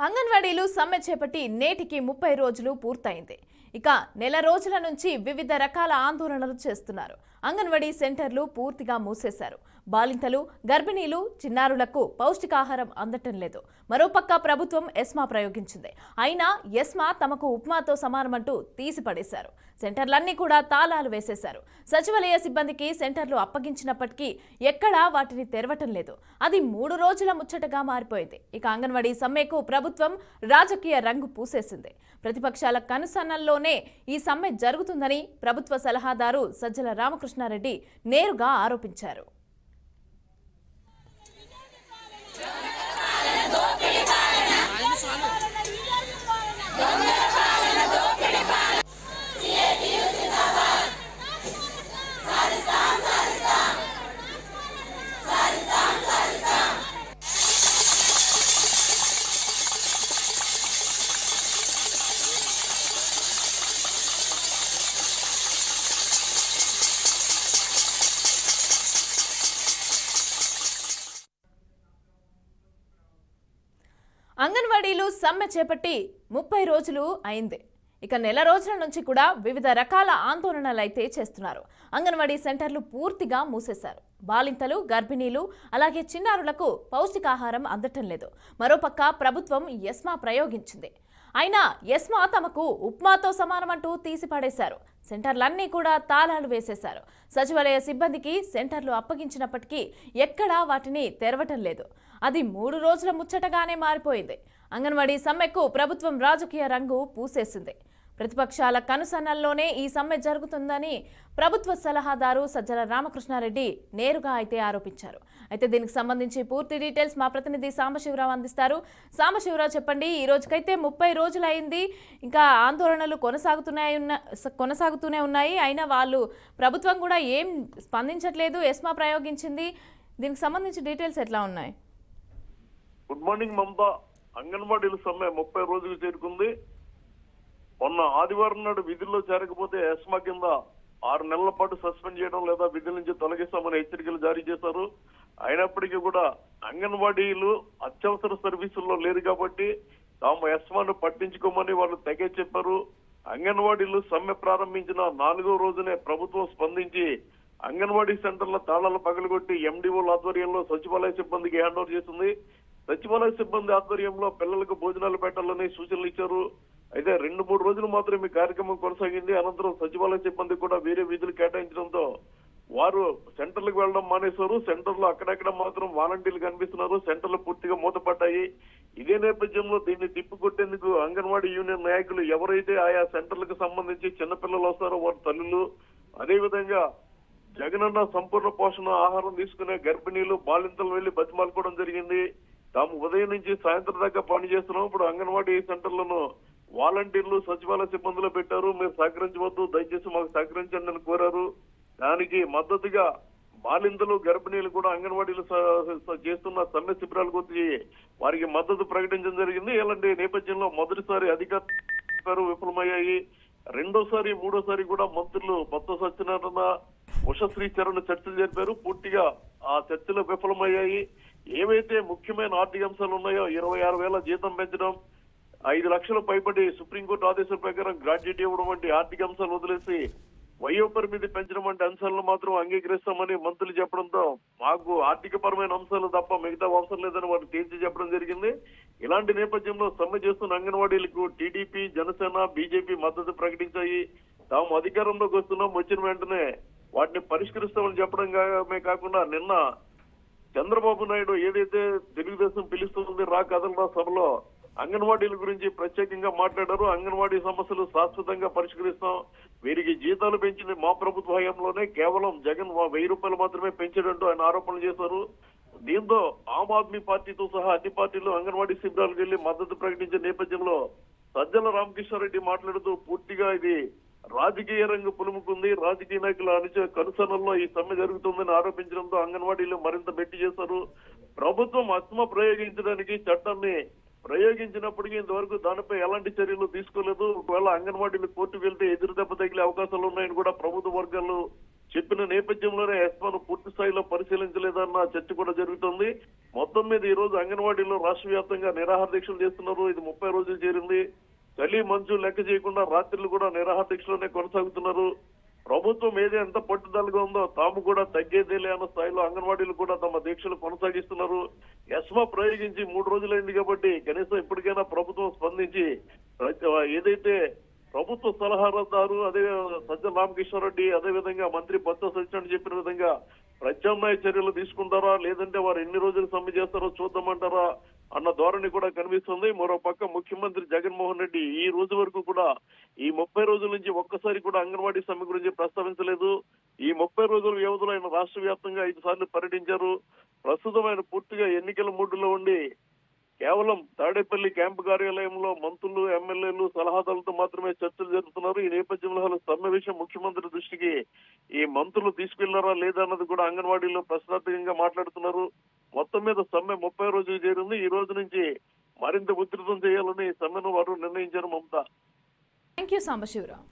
అంగన్వాడీలు సమ్మె చేపట్టి నేటికి 30 రోజులు పూర్తయింది. ఇక నెల రోజుల నుంచి వివిధ రకాల ఆందోళనలు చేస్తున్నారు. అంగన్వాడీ సెంటర్లు పూర్తిగా మూసేశారు. బాలింతలు, గర్భిణీలు, చిన్నారులకు పౌష్టికాహారం అందటం లేదు. మరోపక్క ప్రభుత్వం ఎస్మా ప్రయోగించింది. అయినా ఎస్మా తమకు ఉప్మాతో సమానమంటూ తీసిపడేశారు. సెంటర్లన్నీ కూడా తాళాలు వేసేశారు. సచివాలయ సిబ్బందికి సెంటర్లు అప్పగించినప్పటికీ ఎక్కడా వాటిని తెరవటం లేదు. అది 3 రోజుల ముచ్చటగా మారిపోయింది. ఇక అంగన్వాడీ సమ్మెకు ప్రభుత్వం రాజకీయ రంగు పూసేసింది. ప్రతిపక్షాల కనుసన్నల్లోనే ఈ సమ్మె జరుగుతుందని ప్రభుత్వ సలహాదారు సజ్జల రామకృష్ణారెడ్డి నేరుగా ఆరోపించారు. అంగన్వాడీలు సమ్మె చేపట్టి 30 రోజులు అయింది. ఇక నెల రోజుల నుంచి కూడా వివిధ రకాల ఆందోళనలు అయితే చేస్తున్నారు. అంగన్వాడీ సెంటర్లు పూర్తిగా మూసేశారు. బాలింతలు, గర్భిణీలు, అలాగే చిన్నారులకు పౌష్టికాహారం అందటం లేదు. మరోపక్క ప్రభుత్వం ఎస్మా ప్రయోగించింది. అయినా ఎస్మా తమకు ఉప్మాతో సమానమంటూ తీసిపడేశారు. సెంటర్లన్నీ కూడా తాళాలు వేసేశారు. సచివాలయ సిబ్బందికి సెంటర్లు అప్పగించినప్పటికీ ఎక్కడా వాటిని తెరవటం లేదు. అది 3 రోజుల ముచ్చటగానే మారిపోయింది. అంగన్వాడీ సమ్మెకు ప్రభుత్వం రాజకీయ రంగు పూసేసింది. ప్రతిపక్షాల కనుసన్నల్లోనే ఈ సమ్మె జరుగుతుందని ప్రభుత్వ సలహాదారు సజ్జల రామకృష్ణారెడ్డి నేరుగా అయితే ఆరోపించారు. అయితే దీనికి సంబంధించి పూర్తి డీటెయిల్స్ మా ప్రతినిధి సాంబశివరావు అందిస్తారు. సాంబశివరావు, చెప్పండి, ఈ రోజుకైతే 30 రోజులు అయింది. ఇంకా ఆందోళనలు కొనసాగుతూనే ఉన్నాయి. అయినా వాళ్ళు ప్రభుత్వం కూడా ఏం స్పందించట్లేదు. ఎస్మా ప్రయోగించింది. దీనికి సంబంధించి డీటెయిల్స్ ఎట్లా ఉన్నాయి? Good morning Mamata. అంగన్వాడీల సమ్మె 30 రోజులు చేరుకుంది. మొన్న ఆదివారం నాడు విధుల్లో చేరకపోతే ఎస్మా కింద 6 నెలల పాటు సస్పెండ్ చేయడం లేదా విధుల నుంచి తొలగిస్తామని హెచ్చరికలు జారీ చేశారు. అయినప్పటికీ కూడా అంగన్వాడీలు అత్యవసర సర్వీసుల్లో లేరు కాబట్టి తాము ఎస్మాను పట్టించుకోమని వాళ్ళు తెగే చెప్పారు. అంగన్వాడీలు సమ్మె ప్రారంభించిన 4వ రోజునే ప్రభుత్వం స్పందించి అంగన్వాడీ సెంటర్ల తాళాలు పగలగొట్టి ఎండిఓల ఆధ్వర్యంలో సచివాలయ సిబ్బందికి హ్యాండ్ ఓవర్ చేసింది. సచివాలయ సిబ్బంది ఆధ్వర్యంలో పిల్లలకు భోజనాలు పెట్టాలని సూచనలు ఇచ్చారు. అయితే 2-3 రోజులు మాత్రమే ఈ కార్యక్రమం కొనసాగింది. అనంతరం సచివాలయ సిబ్బంది కూడా వేరే విధులు కేటాయించడంతో వారు సెంటర్లకు వెళ్లడం మానేశారు. సెంటర్లో అక్కడక్కడ మాత్రం వాలంటీర్లు కనిపిస్తున్నారు. సెంటర్లు పూర్తిగా మూతపడ్డాయి. ఇదే నేపథ్యంలో దీన్ని తిప్పికొట్టేందుకు అంగన్వాడీ యూనియన్ నాయకులు ఎవరైతే ఆయా సెంటర్లకు సంబంధించి చిన్నపిల్లలు వస్తారో వారి తల్లులు, అదేవిధంగా జగనన్న సంపూర్ణ పోషణ ఆహారం తీసుకునే గర్భిణీలు, బాలింతలు వెళ్లి బతిమాలుకోవడం జరిగింది. తాము ఉదయం నుంచి సాయంత్రం దాకా పనిచేస్తున్నాం. ఇప్పుడు అంగన్వాడీ సెంటర్లను వాలంటీర్లు సచివాలయ సిబ్బందిలో పెట్టారు. మీరు సహకరించవద్దు, దయచేసి మాకు సహకరించండి అని కోరారు. దానికి మద్దతుగా బాలింతలు, గర్భిణీలు కూడా అంగన్వాడీలు చేస్తున్న సమ్మె శిబిరాలకు వచ్చి వారికి మద్దతు ప్రకటించడం జరిగింది. ఇలాంటి నేపథ్యంలో మొదటిసారి అధికారులు విఫలమయ్యాయి. రెండోసారి, మూడోసారి కూడా మంత్రులు బొత్స సత్యనారాయణ, ఉషశ్రీ చరణ్ చర్చలు జరిపారు. పూర్తిగా ఆ చర్చలు విఫలమయ్యాయి. ఏవైతే ముఖ్యమైన ఆర్థిక అంశాలు ఉన్నాయో 26,000 జీతం పెంచడం, 5 లక్షల పైబడి సుప్రీంకోర్టు ఆదేశాల ప్రకారం గ్రాడ్యుయేట్ ఇవ్వడం వంటి ఆర్థిక అంశాలు వదిలేసి వయో పరిమితి పెంచడం వంటి అంశాలను మాత్రం అంగీకరిస్తామని మంత్రులు చెప్పడంతో మాకు ఆర్థిక పరమైన అంశాలు తప్ప మిగతా అవసరం లేదని వారు తేల్చి చెప్పడం జరిగింది. ఇలాంటి నేపథ్యంలో సమ్మె చేస్తున్న అంగన్వాడీలకు టీడీపీ, జనసేన, బీజేపీ మద్దతు ప్రకటించాయి. తాము అధికారంలోకి వస్తున్నాం, వచ్చిన వెంటనే వాటిని పరిష్కరిస్తామని చెప్పడమే కాకుండా నిన్న చంద్రబాబు నాయుడు ఏదైతే తెలుగుదేశం పిలుస్తుంది రా కథల సభలో అంగన్వాడీల గురించి ప్రత్యేకంగా మాట్లాడారు. అంగన్వాడీ సమస్యలు శాశ్వతంగా పరిష్కరిస్తాం, వీరికి జీతాలు పెంచింది మా ప్రభుత్వ హయాంలోనే, కేవలం జగన్ 1000 రూపాయలు మాత్రమే పెంచాడంటూ ఆయన ఆరోపణలు చేశారు. దీంతో ఆమ్ ఆద్మీ పార్టీతో సహా అన్ని పార్టీలు అంగన్వాడీ శిబిరాలకు వెళ్లి మద్దతు ప్రకటించే నేపథ్యంలో సజ్జల రామకృష్ణారెడ్డి మాట్లాడుతూ పూర్తిగా ఇది రాజకీయ రంగు పులుముకుంది, రాజకీయ నాయకుల కనుసరణలో ఈ సమ్మె జరుగుతుందని ఆరోపించడంతో అంగన్వాడీలు మరింత బెట్టి చేశారు. ప్రభుత్వం అస్మా ప్రయోగించడానికి చట్టాన్ని ప్రయోగించినప్పటికీ ఇంతవరకు దానిపై ఎలాంటి చర్యలు తీసుకోలేదు. ఒకవేళ అంగన్వాడీలు కోర్టుకు వెళ్తే ఎదురు దెబ్బ తగిలే అవకాశాలు ఉన్నాయని కూడా ప్రభుత్వ వర్గాలు చెప్పిన నేపథ్యంలోనే ఎస్మాను పూర్తి స్థాయిలో పరిశీలించలేదన్న చర్చ కూడా జరుగుతుంది. మొత్తం మీద ఈ రోజు అంగన్వాడీలో రాష్ట్ర వ్యాప్తంగా నిరాహార దీక్షలు చేస్తున్నారు. ఇది 30 రోజులు చేరింది. చలి మంచు లెక్క చేయకుండా రాత్రులు కూడా నిరాహార దీక్షలోనే కొనసాగుతున్నారు. ప్రభుత్వం ఏదో ఎంత పట్టుదలగా ఉందో తాము కూడా తగ్గేదేలే అన్న స్థాయిలో అంగన్వాడీలు కూడా తమ దీక్షలు కొనసాగిస్తున్నారు. ఎస్మా ప్రయోగించి 3 రోజులైంది కాబట్టి కనీసం ఇప్పటికైనా ప్రభుత్వం స్పందించి ఏదైతే ప్రభుత్వ సలహాదారు అదే సజ్జల రామకృష్ణారెడ్డి అదే విధంగా మంత్రి బొత్స సత్యనారాయణ చెప్పిన విధంగా ప్రత్యామ్నాయ చర్యలు తీసుకుంటారా లేదంటే వారు ఎన్ని రోజులు సమ్మె చేస్తారో చూద్దామంటారా అన్న ధోరణి కూడా కనిపిస్తుంది. మరో పక్క ముఖ్యమంత్రి జగన్మోహన్ రెడ్డి ఈ రోజు వరకు కూడా ఈ 30 రోజుల నుంచి ఒక్కసారి కూడా అంగన్వాడీ సమ్మె గురించి ప్రస్తావించలేదు. ఈ 30 రోజుల వ్యవధిలో ఆయన రాష్ట్ర వ్యాప్తంగా 5 సార్లు పర్యటించారు. ప్రస్తుతం ఆయన పూర్తిగా ఎన్నికల మూడులో ఉండి కేవలం తాడేపల్లి క్యాంపు కార్యాలయంలో మంత్రులు ఎమ్మెల్యేలు సలహాదారులతో మాత్రమే చర్చలు జరుపుతున్నారు. ఈ నేపథ్యంలో అసలు సమ్మె విషయం ముఖ్యమంత్రి దృష్టికి ఈ మంత్రులు తీసుకెళ్లారా లేదా అన్నది కూడా అంగన్వాడీలో ప్రశ్నార్థకంగా మాట్లాడుతున్నారు. మొత్తం మీద సమ్మె 30 రోజులు చేరింది. ఈ రోజు నుంచి మరింత ఉధృతం చేయాలని సమ్మెను వారు నిర్ణయించారు. మమత. Thank you Sambasivarao.